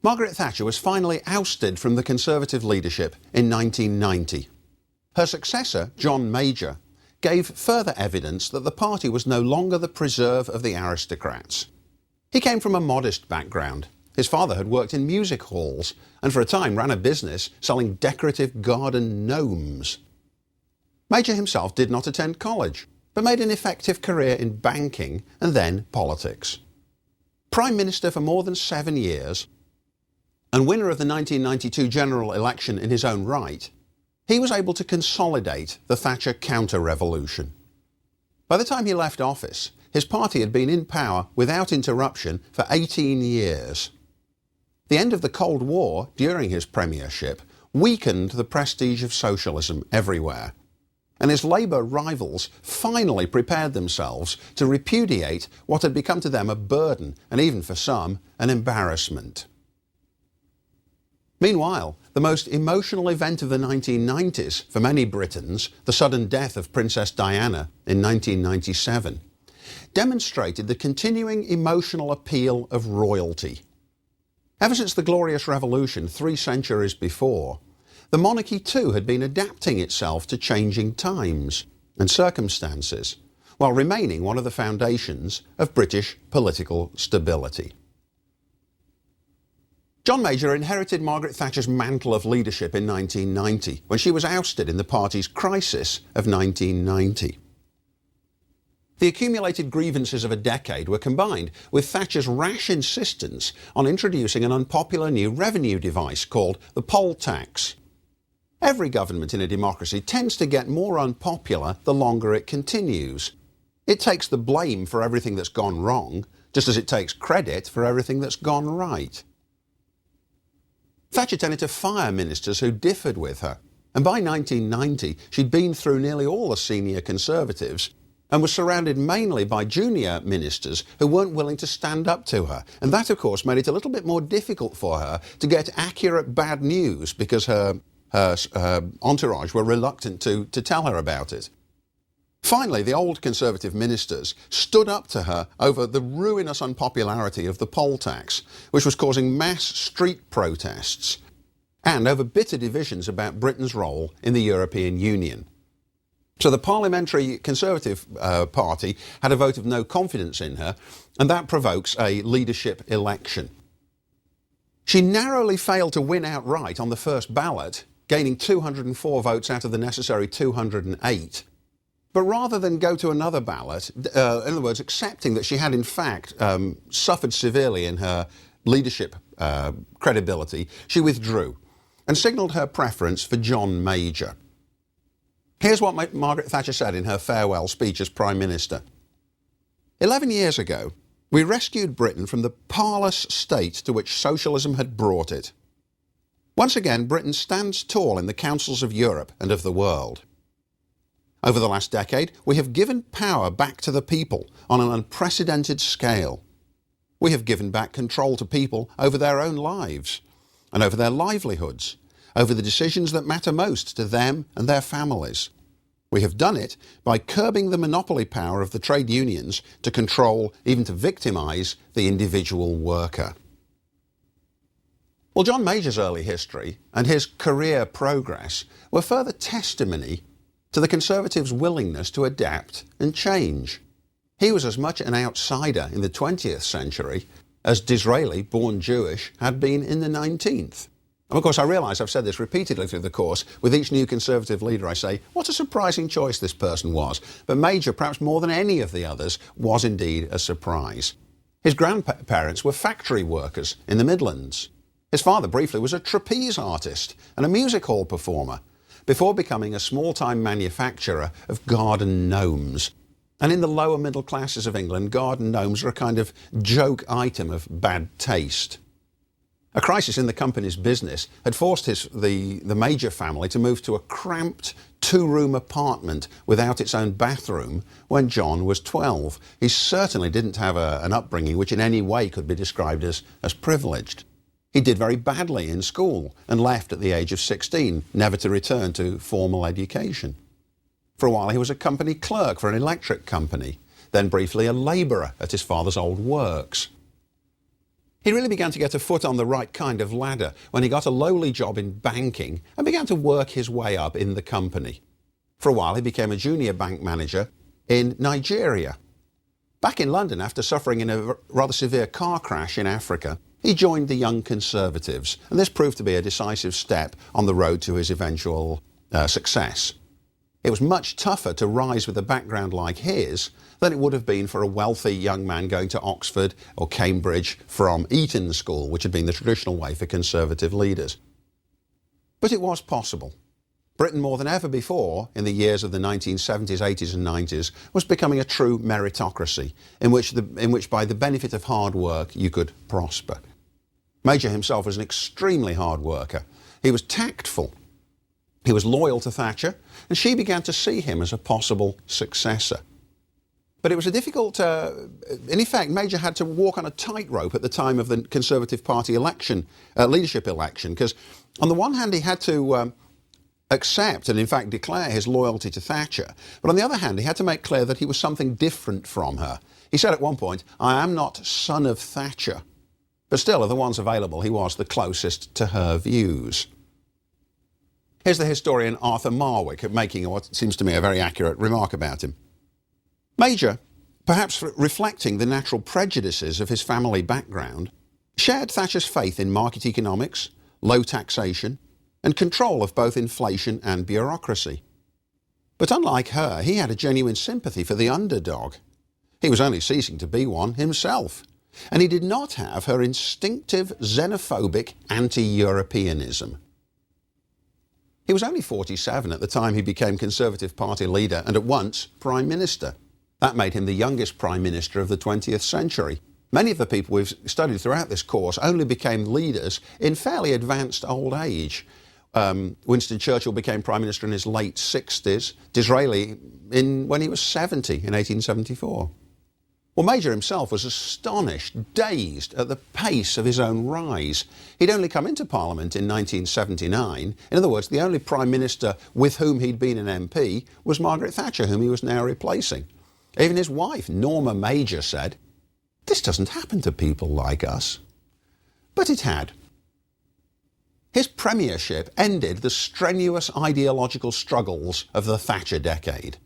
Margaret Thatcher was finally ousted from the Conservative leadership in 1990. Her successor, John Major, gave further evidence that the party was no longer the preserve of the aristocrats. He came from a modest background. His father had worked in music halls and for a time ran a business selling decorative garden gnomes. Major himself did not attend college, but made an effective career in banking and then politics. Prime Minister for more than 7 years, and winner of the 1992 general election in his own right, he was able to consolidate the Thatcher counter-revolution. By the time he left office, his party had been in power without interruption for 18 years. The end of the Cold War during his premiership weakened the prestige of socialism everywhere, and his Labour rivals finally prepared themselves to repudiate what had become to them a burden and even for some an embarrassment. Meanwhile, the most emotional event of the 1990s for many Britons, the sudden death of Princess Diana in 1997, demonstrated the continuing emotional appeal of royalty. Ever since the Glorious Revolution 3 centuries before, the monarchy too had been adapting itself to changing times and circumstances, while remaining one of the foundations of British political stability. John Major inherited Margaret Thatcher's mantle of leadership in 1990, when she was ousted in the party's crisis of 1990. The accumulated grievances of a decade were combined with Thatcher's rash insistence on introducing an unpopular new revenue device called the poll tax. Every government in a democracy tends to get more unpopular the longer it continues. It takes the blame for everything that's gone wrong, just as it takes credit for everything that's gone right. Thatcher tended to fire ministers who differed with her, and by 1990 she'd been through nearly all the senior Conservatives and was surrounded mainly by junior ministers who weren't willing to stand up to her. And that, of course, made it a little bit more difficult for her to get accurate bad news because her entourage were reluctant to tell her about it. Finally, the old Conservative ministers stood up to her over the ruinous unpopularity of the poll tax, which was causing mass street protests, and over bitter divisions about Britain's role in the European Union. So the Parliamentary Conservative Party had a vote of no confidence in her, and that provokes a leadership election. She narrowly failed to win outright on the first ballot, gaining 204 votes out of the necessary 208. But rather than go to another ballot, in other words, accepting that she had in fact suffered severely in her leadership credibility, she withdrew and signalled her preference for John Major. Here's what Margaret Thatcher said in her farewell speech as Prime Minister. 11 years ago, we rescued Britain from the parlous state to which socialism had brought it. Once again, Britain stands tall in the councils of Europe and of the world. Over the last decade, we have given power back to the people on an unprecedented scale. We have given back control to people over their own lives and over their livelihoods, over the decisions that matter most to them and their families. We have done it by curbing the monopoly power of the trade unions to control, even to victimise, the individual worker. Well, John Major's early history and his career progress were further testimony to the Conservatives' willingness to adapt and change. He was as much an outsider in the 20th century as Disraeli, born Jewish, had been in the 19th. And of course, I realise I've said this repeatedly through the course. With each new Conservative leader, I say, what a surprising choice this person was. But Major, perhaps more than any of the others, was indeed a surprise. His grandparents were factory workers in the Midlands. His father briefly was a trapeze artist and a music hall performer, before becoming a small-time manufacturer of garden gnomes. And in the lower middle classes of England, garden gnomes are a kind of joke item of bad taste. A crisis in the company's business had forced the Major family to move to a cramped two-room apartment without its own bathroom when John was 12. He certainly didn't have an upbringing which in any way could be described as privileged. He did very badly in school and left at the age of 16, never to return to formal education. For a while he was a company clerk for an electric company, then briefly a labourer at his father's old works. He really began to get a foot on the right kind of ladder when he got a lowly job in banking and began to work his way up in the company. For a while he became a junior bank manager in Nigeria. Back in London, after suffering in a rather severe car crash in Africa, he joined the Young Conservatives, and this proved to be a decisive step on the road to his eventual success. It was much tougher to rise with a background like his than it would have been for a wealthy young man going to Oxford or Cambridge from Eton School, which had been the traditional way for Conservative leaders. But it was possible. Britain, more than ever before, in the years of the 1970s, 80s and 90s, was becoming a true meritocracy, in which by the benefit of hard work you could prosper. Major himself was an extremely hard worker. He was tactful. He was loyal to Thatcher, and she began to see him as a possible successor. But it was a difficult, in effect, Major had to walk on a tightrope at the time of the Conservative Party election, leadership election, because on the one hand he had to accept and in fact declare his loyalty to Thatcher, but on the other hand he had to make clear that he was something different from her. He said at one point, "I am not son of Thatcher," but still of the ones available he was the closest to her views. Here's the historian Arthur Marwick making what seems to me a very accurate remark about him. Major, perhaps reflecting the natural prejudices of his family background, shared Thatcher's faith in market economics, low taxation, and control of both inflation and bureaucracy. But unlike her, he had a genuine sympathy for the underdog. He was only ceasing to be one himself, and he did not have her instinctive xenophobic anti-Europeanism. He was only 47 at the time he became Conservative Party leader and at once Prime Minister. That made him the youngest Prime Minister of the 20th century. Many of the people we've studied throughout this course only became leaders in fairly advanced old age. Winston Churchill became Prime Minister in his late 60s, Disraeli when he was 70 in 1874. Well, Major himself was astonished, dazed at the pace of his own rise. He'd only come into Parliament in 1979. In other words, the only Prime Minister with whom he'd been an MP was Margaret Thatcher, whom he was now replacing. Even his wife, Norma Major, said, "This doesn't happen to people like us." But it had. His premiership ended the strenuous ideological struggles of the Thatcher decade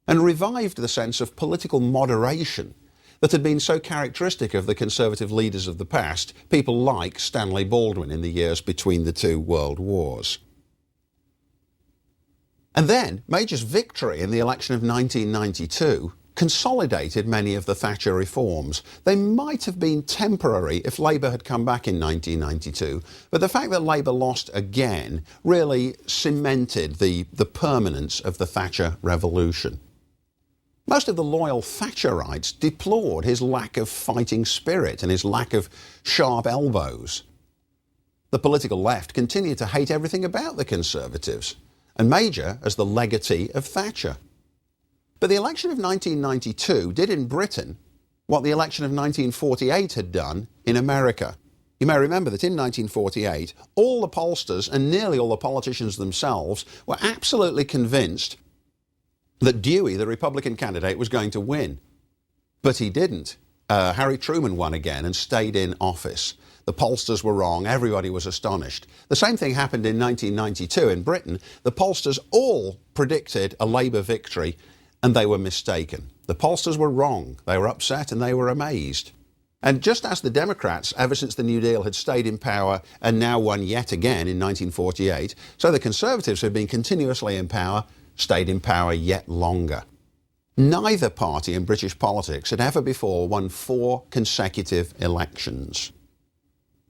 and revived the sense of political moderation that had been so characteristic of the Conservative leaders of the past, people like Stanley Baldwin in the years between the two world wars. And then Major's victory in the election of 1992 consolidated many of the Thatcher reforms. They might have been temporary if Labour had come back in 1992, but the fact that Labour lost again really cemented the permanence of the Thatcher revolution. Most of the loyal Thatcherites deplored his lack of fighting spirit and his lack of sharp elbows. The political left continued to hate everything about the Conservatives, and Major as the legatee of Thatcher. But the election of 1992 did in Britain what the election of 1948 had done in America. You may remember that in 1948, all the pollsters and nearly all the politicians themselves were absolutely convinced that Dewey, the Republican candidate, was going to win. But he didn't. Harry Truman won again and stayed in office. The pollsters were wrong. Everybody was astonished. The same thing happened in 1992 in Britain. The pollsters all predicted a Labour victory, and they were mistaken. The pollsters were wrong. They were upset and they were amazed. And just as the Democrats, ever since the New Deal, had stayed in power and now won yet again in 1948, so the Conservatives, who had been continuously in power, stayed in power yet longer. Neither party in British politics had ever before won 4 consecutive elections.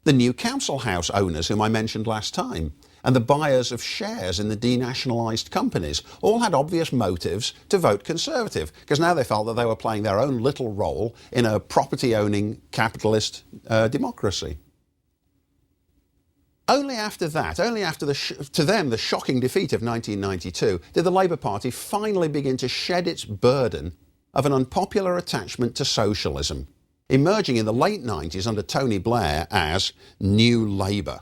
The new council house owners whom I mentioned last time and the buyers of shares in the denationalised companies all had obvious motives to vote Conservative, because now they felt that they were playing their own little role in a property-owning capitalist democracy. Only after that, to them, the shocking defeat of 1992, did the Labour Party finally begin to shed its burden of an unpopular attachment to socialism, emerging in the late 90s under Tony Blair as New Labour.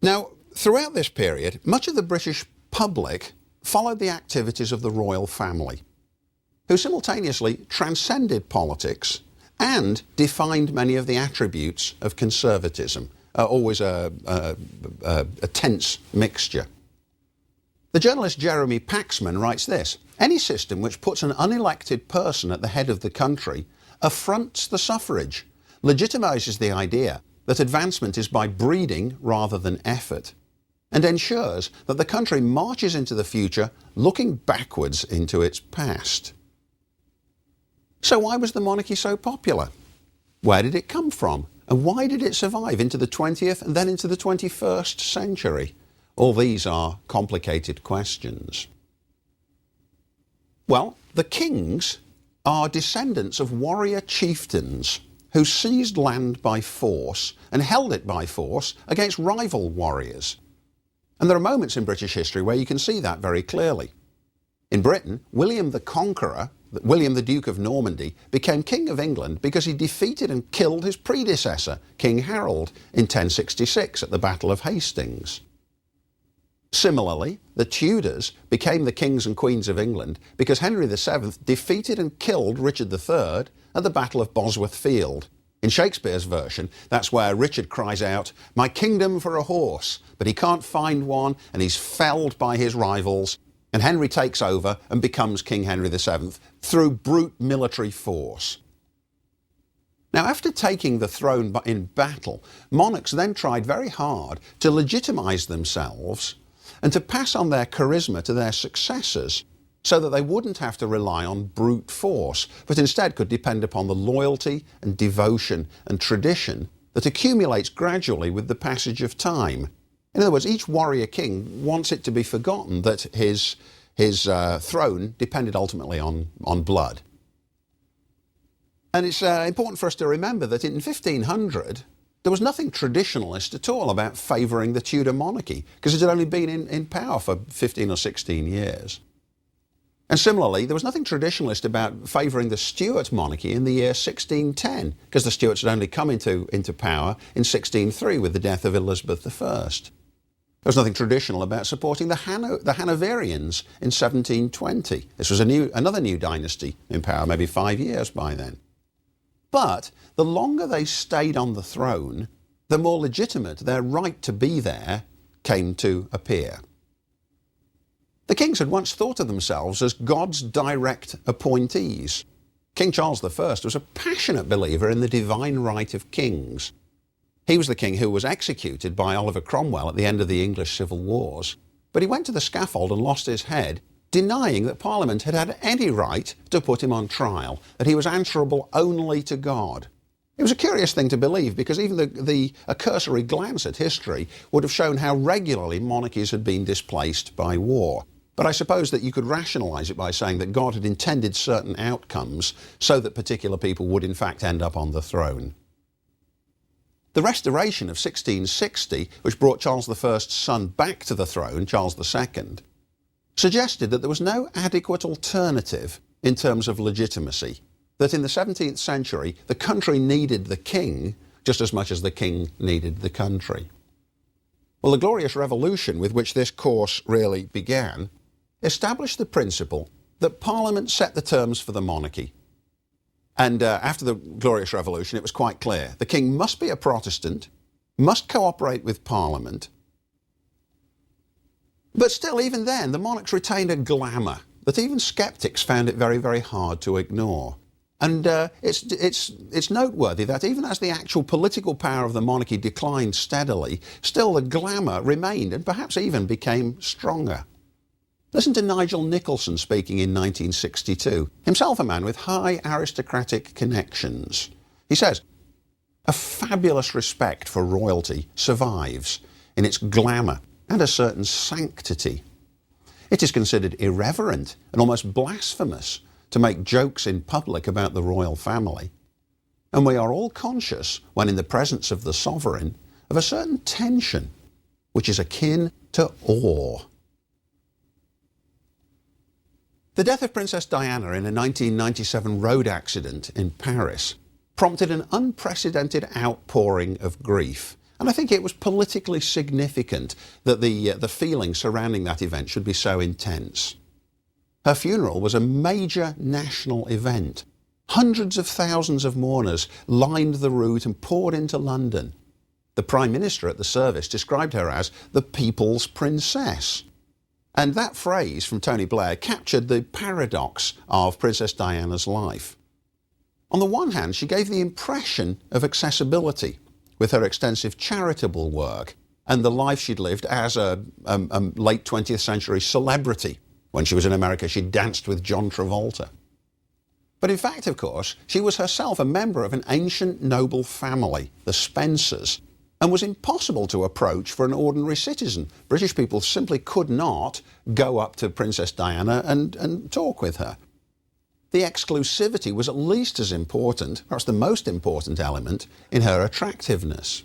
Now, throughout this period, much of the British public followed the activities of the royal family, who simultaneously transcended politics and defined many of the attributes of conservatism. Always a tense mixture. The journalist Jeremy Paxman writes this: "Any system which puts an unelected person at the head of the country affronts the suffrage, legitimises the idea that advancement is by breeding rather than effort, and ensures that the country marches into the future looking backwards into its past." So why was the monarchy so popular? Where did it come from? And why did it survive into the 20th and then into the 21st century? All these are complicated questions. Well, the kings are descendants of warrior chieftains who seized land by force and held it by force against rival warriors. And there are moments in British history where you can see that very clearly. In Britain, William the Conqueror, William the Duke of Normandy, became King of England because he defeated and killed his predecessor, King Harold, in 1066 at the Battle of Hastings. Similarly, the Tudors became the kings and queens of England because Henry VII defeated and killed Richard III at the Battle of Bosworth Field. In Shakespeare's version, that's where Richard cries out, "My kingdom for a horse," but he can't find one and he's felled by his rivals, and Henry takes over and becomes King Henry VII through brute military force. Now, after taking the throne in battle, monarchs then tried very hard to legitimise themselves and to pass on their charisma to their successors so that they wouldn't have to rely on brute force, but instead could depend upon the loyalty and devotion and tradition that accumulates gradually with the passage of time. In other words, each warrior king wants it to be forgotten that his throne depended ultimately on blood. And it's important for us to remember that in 1500, there was nothing traditionalist at all about favouring the Tudor monarchy, because it had only been in power for 15 or 16 years. And similarly, there was nothing traditionalist about favouring the Stuart monarchy in the year 1610, because the Stuarts had only come into power in 1603 with the death of Elizabeth I. There was nothing traditional about supporting the Hanoverians in 1720. This was another new dynasty in power, maybe 5 years by then. But the longer they stayed on the throne, the more legitimate their right to be there came to appear. The kings had once thought of themselves as God's direct appointees. King Charles I was a passionate believer in the divine right of kings. He was the king who was executed by Oliver Cromwell at the end of the English civil wars, but he went to the scaffold and lost his head, denying that Parliament had had any right to put him on trial, that he was answerable only to God. It was a curious thing to believe, because even a cursory glance at history would have shown how regularly monarchies had been displaced by war. But I suppose that you could rationalise it by saying that God had intended certain outcomes so that particular people would in fact end up on the throne. The Restoration of 1660, which brought Charles I's son back to the throne, Charles II, suggested that there was no adequate alternative in terms of legitimacy, that in the 17th century the country needed the king just as much as the king needed the country. Well, the Glorious Revolution, with which this course really began, established the principle that Parliament set the terms for the monarchy. And after the Glorious Revolution, it was quite clear. The king must be a Protestant, must cooperate with Parliament. But still, even then, the monarchs retained a glamour that even sceptics found it very, very hard to ignore. And it's noteworthy that even as the actual political power of the monarchy declined steadily, still the glamour remained and perhaps even became stronger. Listen to Nigel Nicholson speaking in 1962, himself a man with high aristocratic connections. He says, "A fabulous respect for royalty survives in its glamour and a certain sanctity. It is considered irreverent and almost blasphemous to make jokes in public about the royal family. And we are all conscious, when in the presence of the sovereign, of a certain tension, which is akin to awe." The death of Princess Diana in a 1997 road accident in Paris prompted an unprecedented outpouring of grief. And I think it was politically significant that the feeling surrounding that event should be so intense. Her funeral was a major national event. Hundreds of thousands of mourners lined the route and poured into London. The Prime Minister at the service described her as the people's princess. And that phrase from Tony Blair captured the paradox of Princess Diana's life. On the one hand, she gave the impression of accessibility with her extensive charitable work and the life she'd lived as a late 20th century celebrity. When she was in America, she danced with John Travolta. But in fact, of course, she was herself a member of an ancient noble family, the Spencers, and was impossible to approach for an ordinary citizen. British people simply could not go up to Princess Diana and talk with her. The exclusivity was at least as important, perhaps the most important element, in her attractiveness.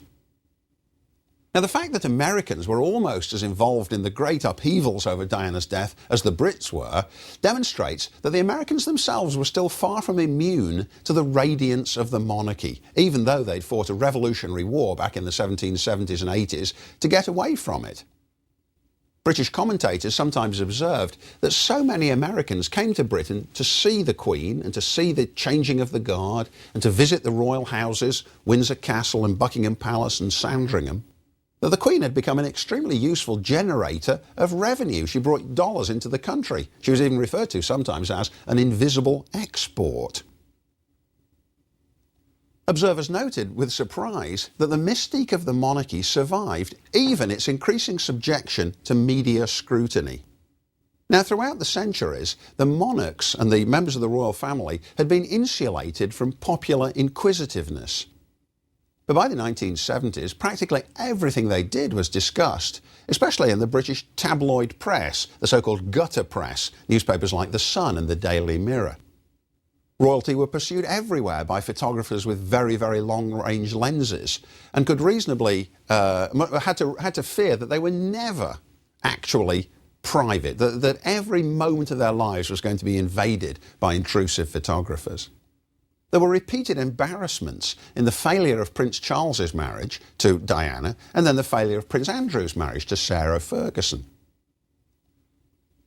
Now, the fact that Americans were almost as involved in the great upheavals over Diana's death as the Brits were demonstrates that the Americans themselves were still far from immune to the radiance of the monarchy, even though they'd fought a revolutionary war back in the 1770s and 80s to get away from it. British commentators sometimes observed that so many Americans came to Britain to see the Queen and to see the changing of the guard and to visit the royal houses, Windsor Castle and Buckingham Palace and Sandringham, that the Queen had become an extremely useful generator of revenue. She brought dollars into the country. She was even referred to sometimes as an invisible export. Observers noted with surprise that the mystique of the monarchy survived even its increasing subjection to media scrutiny. Now, throughout the centuries, the monarchs and the members of the royal family had been insulated from popular inquisitiveness. But by the 1970s, practically everything they did was discussed, especially in the British tabloid press, the so-called gutter press, newspapers like The Sun and the Daily Mirror. Royalty were pursued everywhere by photographers with very, very long-range lenses and could reasonably, had to fear that they were never actually private, that every moment of their lives was going to be invaded by intrusive photographers. There were repeated embarrassments in the failure of Prince Charles's marriage to Diana and then the failure of Prince Andrew's marriage to Sarah Ferguson.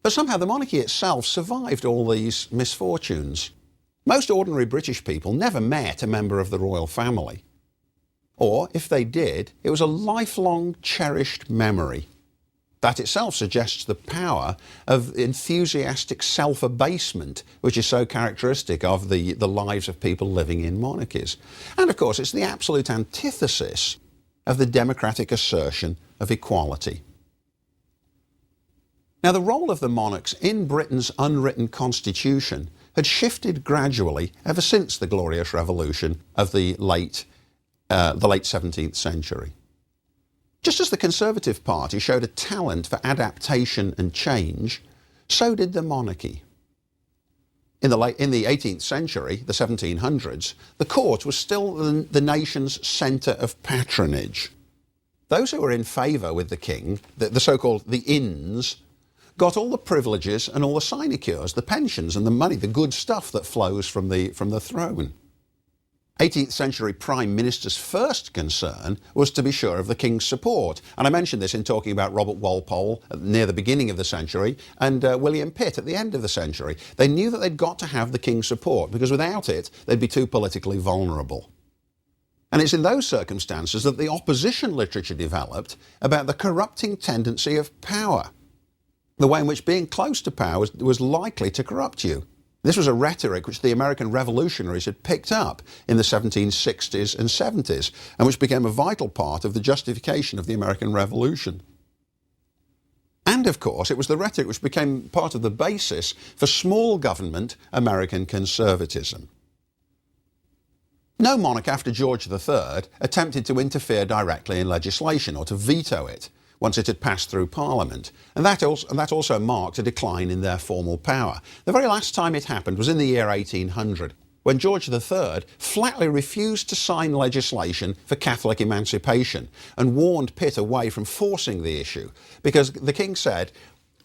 But somehow the monarchy itself survived all these misfortunes. Most ordinary British people never met a member of the royal family. Or, if they did, it was a lifelong cherished memory. That itself suggests the power of enthusiastic self-abasement, which is so characteristic of the lives of people living in monarchies. And of course, it's the absolute antithesis of the democratic assertion of equality. Now, the role of the monarchs in Britain's unwritten constitution had shifted gradually ever since the Glorious Revolution of the late 17th century. Just as the Conservative Party showed a talent for adaptation and change, so did the monarchy. In the 18th century, the 1700s, the court was still the nation's centre of patronage. Those who were in favour with the king, the so-called the Inns, got all the privileges and all the sinecures, the pensions and the money, the good stuff that flows from the throne. 18th century Prime Minister's first concern was to be sure of the King's support. And I mentioned this in talking about Robert Walpole near the beginning of the century and William Pitt at the end of the century. They knew that they'd got to have the King's support because without it, they'd be too politically vulnerable. And it's in those circumstances that the opposition literature developed about the corrupting tendency of power, the way in which being close to power was likely to corrupt you. This was a rhetoric which the American revolutionaries had picked up in the 1760s and 70s, and which became a vital part of the justification of the American Revolution. And of course, it was the rhetoric which became part of the basis for small government American conservatism. No monarch after George III attempted to interfere directly in legislation or to veto it once it had passed through Parliament, and that also marked a decline in their formal power. The very last time it happened was in the year 1800, when George III flatly refused to sign legislation for Catholic emancipation and warned Pitt away from forcing the issue, because the king said,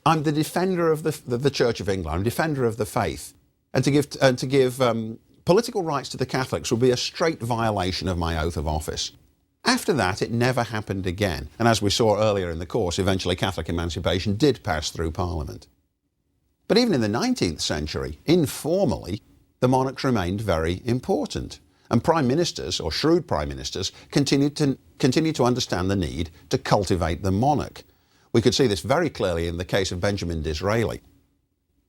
"I'm the defender of the Church of England, I'm a defender of the faith, and to give political rights to the Catholics would be a straight violation of my oath of office." After that, it never happened again. And as we saw earlier in the course, eventually Catholic emancipation did pass through Parliament. But even in the 19th century, informally, the monarchs remained very important. And prime ministers, or shrewd prime ministers, continued to understand the need to cultivate the monarch. We could see this very clearly in the case of Benjamin Disraeli,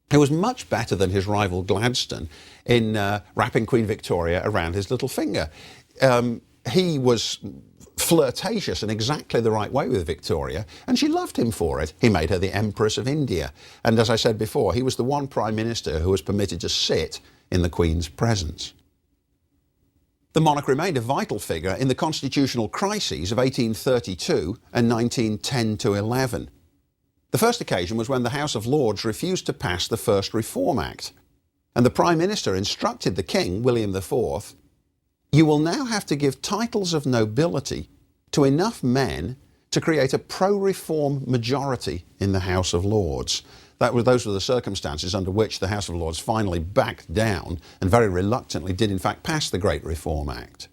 who was much better than his rival Gladstone in wrapping Queen Victoria around his little finger. He was flirtatious in exactly the right way with Victoria, and she loved him for it. He made her the Empress of India. And as I said before, he was the one prime minister who was permitted to sit in the Queen's presence. The monarch remained a vital figure in the constitutional crises of 1832 and 1910-11. The first occasion was when the House of Lords refused to pass the first Reform Act, and the Prime Minister instructed the King, William IV, "You will now have to give titles of nobility to enough men to create a pro-reform majority in the House of Lords." Those were the circumstances under which the House of Lords finally backed down and very reluctantly did in fact pass the Great Reform Act.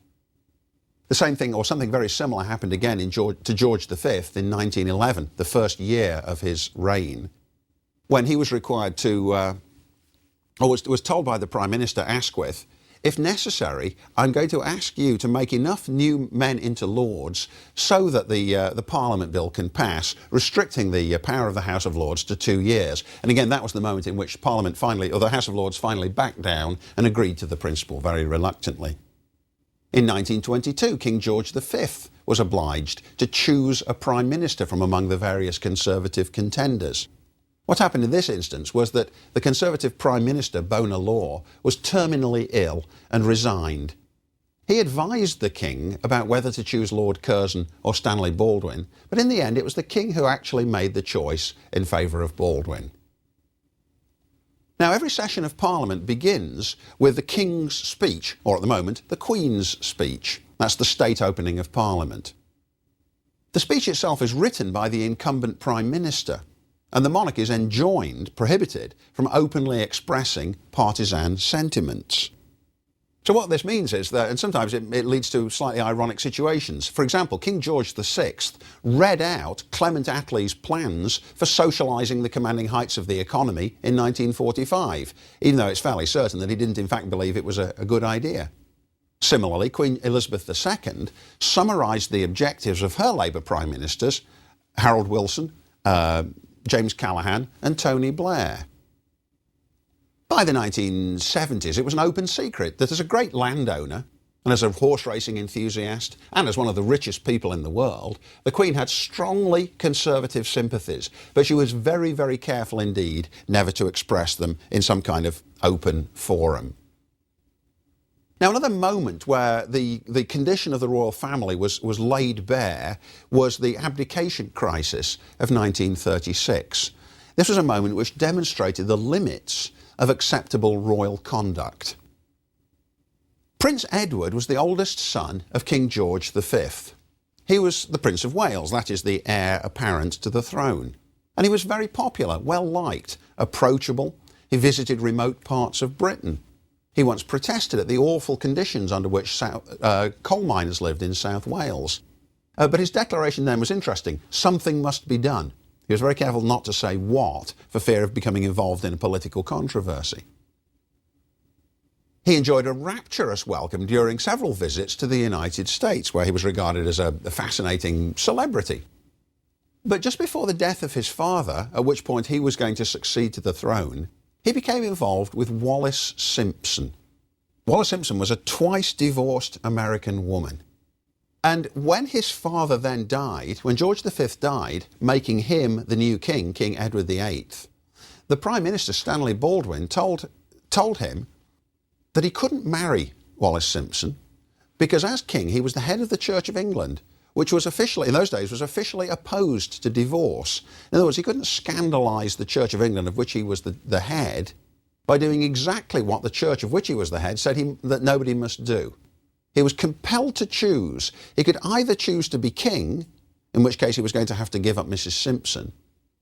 The same thing, or something very similar, happened again to George V in 1911, the first year of his reign, when he was required to, or was told by the Prime Minister Asquith, "If necessary, I'm going to ask you to make enough new men into Lords so that the Parliament Bill can pass, restricting the power of the House of Lords to 2 years." And again, that was the moment in which Parliament finally, or the House of Lords finally backed down and agreed to the principle very reluctantly. In 1922, King George V was obliged to choose a Prime Minister from among the various Conservative contenders. What happened in this instance was that the Conservative Prime Minister, Bonar Law, was terminally ill and resigned. He advised the King about whether to choose Lord Curzon or Stanley Baldwin, but in the end it was the King who actually made the choice in favour of Baldwin. Now, every session of Parliament begins with the King's speech, or at the moment, the Queen's speech. That's the state opening of Parliament. The speech itself is written by the incumbent Prime Minister, and the monarch is enjoined, prohibited, from openly expressing partisan sentiments. So what this means is that, and sometimes it leads to slightly ironic situations. For example, King George VI read out Clement Attlee's plans for socialising the commanding heights of the economy in 1945, even though it's fairly certain that he didn't in fact believe it was a good idea. Similarly, Queen Elizabeth II summarised the objectives of her Labour Prime Ministers, Harold Wilson, James Callaghan and Tony Blair. By the 1970s, it was an open secret that as a great landowner and as a horse racing enthusiast and as one of the richest people in the world, the Queen had strongly conservative sympathies, but she was very, very careful indeed never to express them in some kind of open forum. Now, another moment where the condition of the royal family was laid bare was the abdication crisis of 1936. This was a moment which demonstrated the limits of acceptable royal conduct. Prince Edward was the oldest son of King George V. He was the Prince of Wales, that is, the heir apparent to the throne. And he was very popular, well-liked, approachable. He visited remote parts of Britain. He once protested at the awful conditions under which coal miners lived in South Wales. But his declaration then was interesting. Something must be done. He was very careful not to say what, for fear of becoming involved in a political controversy. He enjoyed a rapturous welcome during several visits to the United States, where he was regarded as a fascinating celebrity. But just before the death of his father, at which point he was going to succeed to the throne, he became involved with Wallis Simpson. Wallis Simpson was a twice-divorced American woman. And when his father then died, when George V died, making him the new king, King Edward VIII, the Prime Minister, Stanley Baldwin, told him that he couldn't marry Wallis Simpson because as king he was the head of the Church of England, which was officially, in those days, was officially opposed to divorce. In other words, he couldn't scandalise the Church of England, of which he was the head, by doing exactly what the Church of which he was the head said that nobody must do. He was compelled to choose. He could either choose to be king, in which case he was going to have to give up Mrs. Simpson,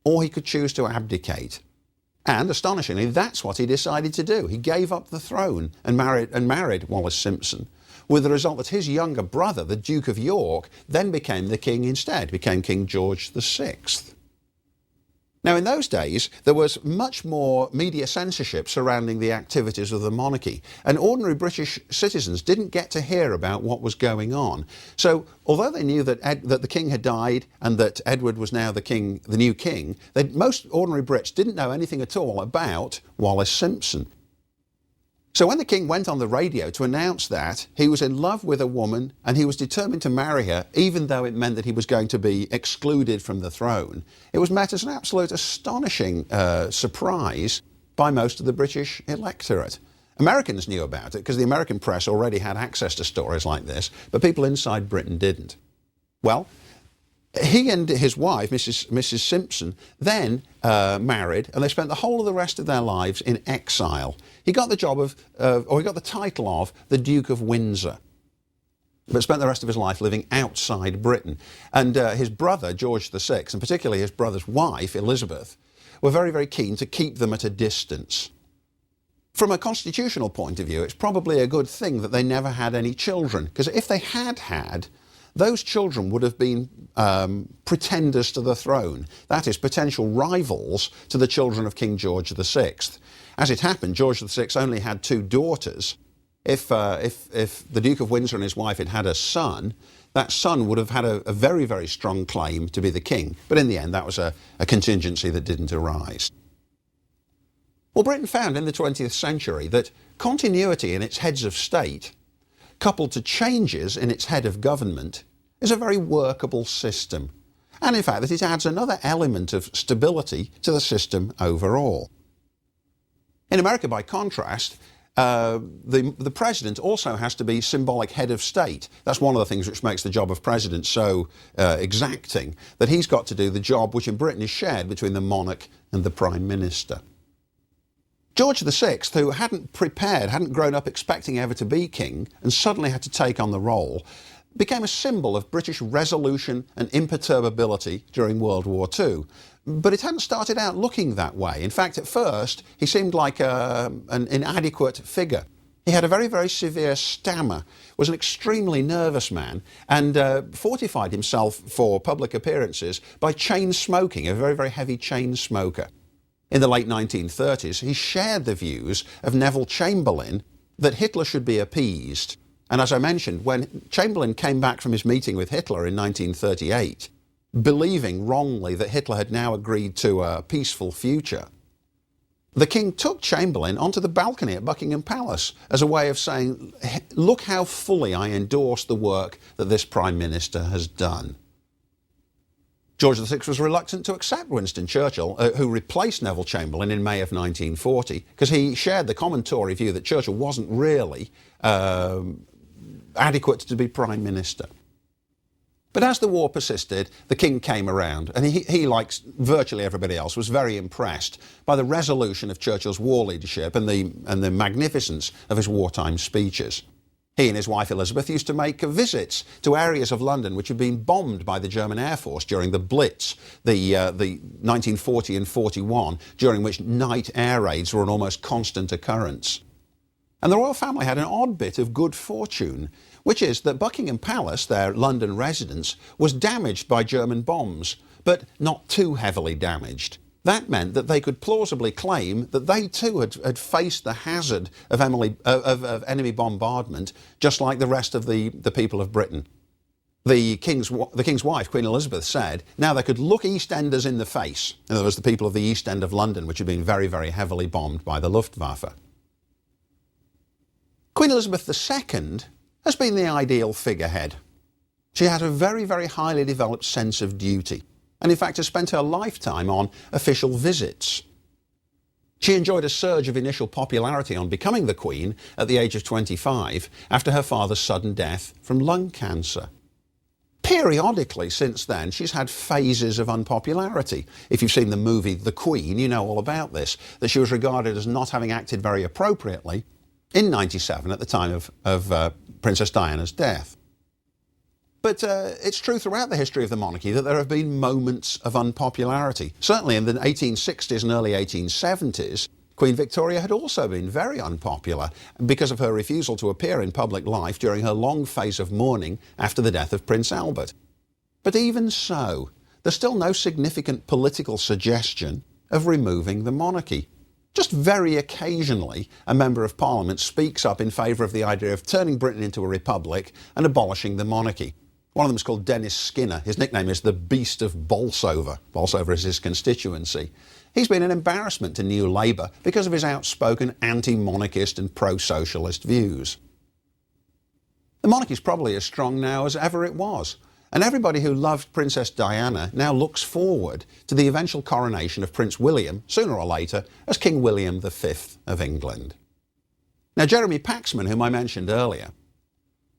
or he could choose to abdicate. And, astonishingly, that's what he decided to do. He gave up the throne and married Wallis Simpson, with the result that his younger brother, the Duke of York, then became the king instead, became King George VI. Now, in those days, there was much more media censorship surrounding the activities of the monarchy, and ordinary British citizens didn't get to hear about what was going on. So, although they knew that the king had died and that Edward was now the new king, most ordinary Brits didn't know anything at all about Wallis Simpson. So when the king went on the radio to announce that he was in love with a woman and he was determined to marry her, even though it meant that he was going to be excluded from the throne, it was met as an absolute astonishing surprise by most of the British electorate. Americans knew about it because the American press already had access to stories like this, but people inside Britain didn't. Well, he and his wife, Mrs. Simpson, then married, and they spent the whole of the rest of their lives in exile. He got the job he got the title of the Duke of Windsor, but spent the rest of his life living outside Britain. And his brother, George VI, and particularly his brother's wife, Elizabeth, were very, very keen to keep them at a distance. From a constitutional point of view, it's probably a good thing that they never had any children, because if they had, those children would have been pretenders to the throne, that is, potential rivals to the children of King George VI. As it happened, George VI only had 2 daughters. If the Duke of Windsor and his wife had had a son, that son would have had a very, very strong claim to be the king. But in the end, that was a contingency that didn't arise. Well, Britain found in the 20th century that continuity in its heads of state, coupled to changes in its head of government, is a very workable system. And in fact, that it adds another element of stability to the system overall. In America, by contrast, the president also has to be symbolic head of state. That's one of the things which makes the job of president so exacting, that he's got to do the job which in Britain is shared between the monarch and the prime minister. George VI, who hadn't grown up expecting ever to be king, and suddenly had to take on the role, became a symbol of British resolution and imperturbability during World War II. But it hadn't started out looking that way. In fact, at first, he seemed like an inadequate figure. He had a very, very severe stammer, was an extremely nervous man, and fortified himself for public appearances by chain smoking, a very, very heavy chain smoker. In the late 1930s, he shared the views of Neville Chamberlain that Hitler should be appeased. And as I mentioned, when Chamberlain came back from his meeting with Hitler in 1938, believing wrongly that Hitler had now agreed to a peaceful future, the king took Chamberlain onto the balcony at Buckingham Palace as a way of saying, look how fully I endorse the work that this Prime Minister has done. George VI was reluctant to accept Winston Churchill, who replaced Neville Chamberlain in May of 1940, because he shared the common Tory view that Churchill wasn't really adequate to be Prime Minister. But as the war persisted, the king came around, and he, like virtually everybody else, was very impressed by the resolution of Churchill's war leadership and the magnificence of his wartime speeches. He and his wife Elizabeth used to make visits to areas of London which had been bombed by the German Air Force during the Blitz, the 1940 and 41, during which night air raids were an almost constant occurrence. And the royal family had an odd bit of good fortune, which is that Buckingham Palace, their London residence, was damaged by German bombs, but not too heavily damaged. That meant that they could plausibly claim that they too had faced the hazard of enemy bombardment, just like the rest of the people of Britain. The king's wife, Queen Elizabeth, said now they could look EastEnders in the face. In other words, the people of the East End of London, which had been very, very heavily bombed by the Luftwaffe. Queen Elizabeth II has been the ideal figurehead. She had a very, very highly developed sense of duty, and in fact has spent her lifetime on official visits. She enjoyed a surge of initial popularity on becoming the Queen at the age of 25 after her father's sudden death from lung cancer. Periodically since then, she's had phases of unpopularity. If you've seen the movie The Queen, you know all about this, that she was regarded as not having acted very appropriately in 97 at the time of Princess Diana's death. But it's true throughout the history of the monarchy that there have been moments of unpopularity. Certainly in the 1860s and early 1870s, Queen Victoria had also been very unpopular because of her refusal to appear in public life during her long phase of mourning after the death of Prince Albert. But even so, there's still no significant political suggestion of removing the monarchy. Just very occasionally, a member of Parliament speaks up in favour of the idea of turning Britain into a republic and abolishing the monarchy. One of them is called Dennis Skinner. His nickname is the Beast of Bolsover. Bolsover is his constituency. He's been an embarrassment to New Labour because of his outspoken anti-monarchist and pro-socialist views. The monarchy is probably as strong now as ever it was, and everybody who loved Princess Diana now looks forward to the eventual coronation of Prince William, sooner or later, as King William V of England. Now, Jeremy Paxman, whom I mentioned earlier,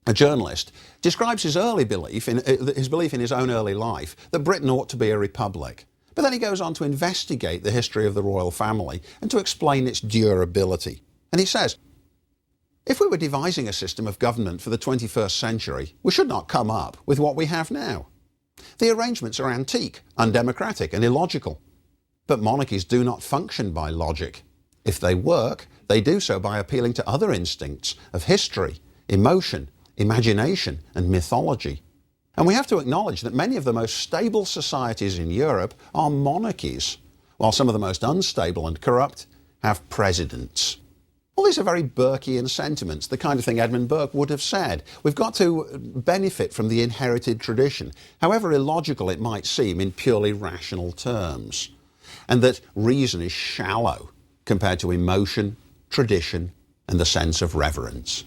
a journalist, describes his belief in his own early life that Britain ought to be a republic. But then he goes on to investigate the history of the royal family and to explain its durability. And he says, if we were devising a system of government for the 21st century, we should not come up with what we have now. The arrangements are antique, undemocratic and illogical. But monarchies do not function by logic. If they work, they do so by appealing to other instincts of history, emotion, imagination and mythology. And we have to acknowledge that many of the most stable societies in Europe are monarchies, while some of the most unstable and corrupt have presidents. All these are very Burkean sentiments, the kind of thing Edmund Burke would have said. We've got to benefit from the inherited tradition, however illogical it might seem in purely rational terms, and that reason is shallow compared to emotion, tradition and the sense of reverence.